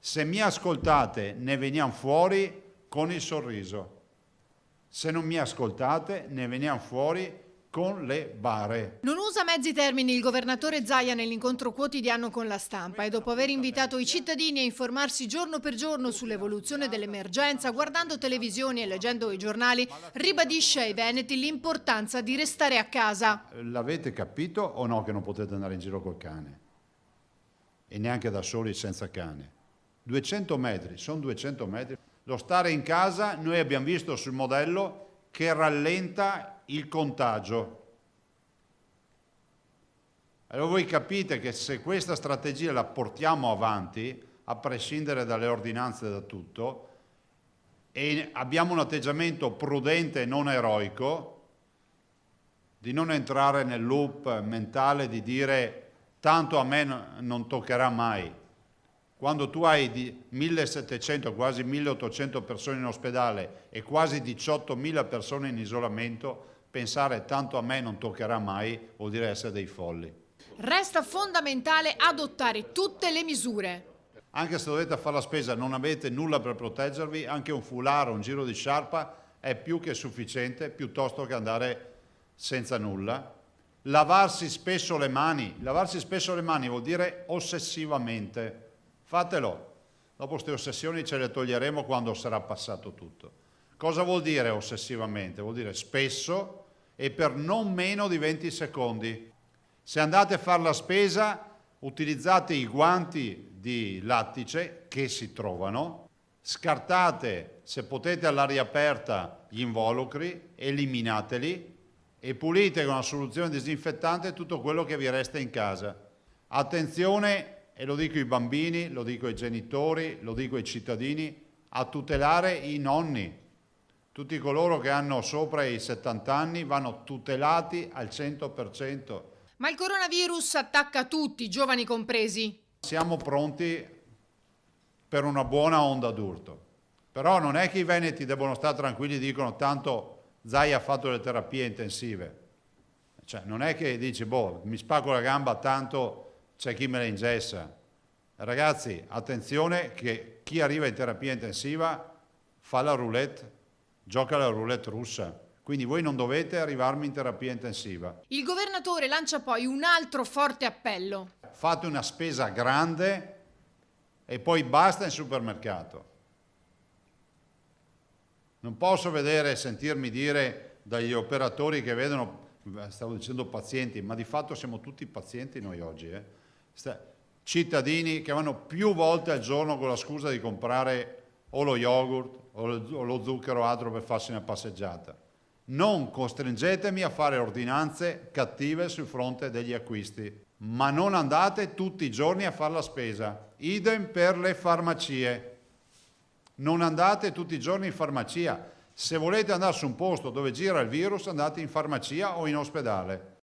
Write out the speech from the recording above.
Se mi ascoltate ne veniamo fuori con il sorriso. Se non mi ascoltate ne veniamo fuori con le bare. Non usa mezzi termini il governatore Zaia nell'incontro quotidiano con la stampa e dopo aver invitato i cittadini a informarsi giorno per giorno sull'evoluzione dell'emergenza, guardando televisioni e leggendo i giornali, ribadisce ai veneti l'importanza di restare a casa. L'avete capito o no che non potete andare in giro col cane? E neanche da soli senza cane. 200 metri, sono 200 metri. Lo stare in casa, noi abbiamo visto sul modello che rallenta il contagio. Allora voi capite che se questa strategia la portiamo avanti, a prescindere dalle ordinanze e da tutto, e abbiamo un atteggiamento prudente e non eroico, di non entrare nel loop mentale di dire tanto a me non toccherà mai. Quando tu hai di 1700, quasi 1800 persone in ospedale e quasi 18.000 persone in isolamento, pensare tanto a me non toccherà mai vuol dire essere dei folli. Resta fondamentale adottare tutte le misure. Anche se dovete fare la spesa, non avete nulla per proteggervi, anche un foulard o un giro di sciarpa è più che sufficiente, piuttosto che andare senza nulla. Lavarsi spesso le mani vuol dire ossessivamente. Fatelo, dopo queste ossessioni ce le toglieremo quando sarà passato tutto. Cosa vuol dire ossessivamente? Vuol dire spesso e per non meno di 20 secondi. Se andate a fare la spesa, utilizzate i guanti di lattice che si trovano, scartate, se potete all'aria aperta, gli involucri, eliminateli e pulite con una soluzione disinfettante tutto quello che vi resta in casa. Attenzione, e lo dico ai bambini, lo dico ai genitori, lo dico ai cittadini, a tutelare i nonni. Tutti coloro che hanno sopra i 70 anni vanno tutelati al 100%. Ma il coronavirus attacca tutti, giovani compresi. Siamo pronti per una buona onda d'urto. Però non è che i veneti devono stare tranquilli e dicono tanto Zaia ha fatto le terapie intensive. Cioè non è che dici mi spacco la gamba tanto c'è chi me la ingessa. Ragazzi, attenzione che chi arriva in terapia intensiva fa la roulette, gioca la roulette russa. Quindi voi non dovete arrivarmi in terapia intensiva. Il governatore lancia poi un altro forte appello. Fate una spesa grande e poi basta in supermercato. Non posso vedere e sentirmi dire dagli operatori che vedono, stavo dicendo pazienti, ma di fatto siamo tutti pazienti noi oggi. Cittadini che vanno più volte al giorno con la scusa di comprare o lo yogurt o lo zucchero o altro per farsi una passeggiata. Non costringetemi a fare ordinanze cattive sul fronte degli acquisti, ma non andate tutti i giorni a fare la spesa. Idem per le farmacie. Non andate tutti i giorni in farmacia. Se volete andare su un posto dove gira il virus, andate in farmacia o in ospedale.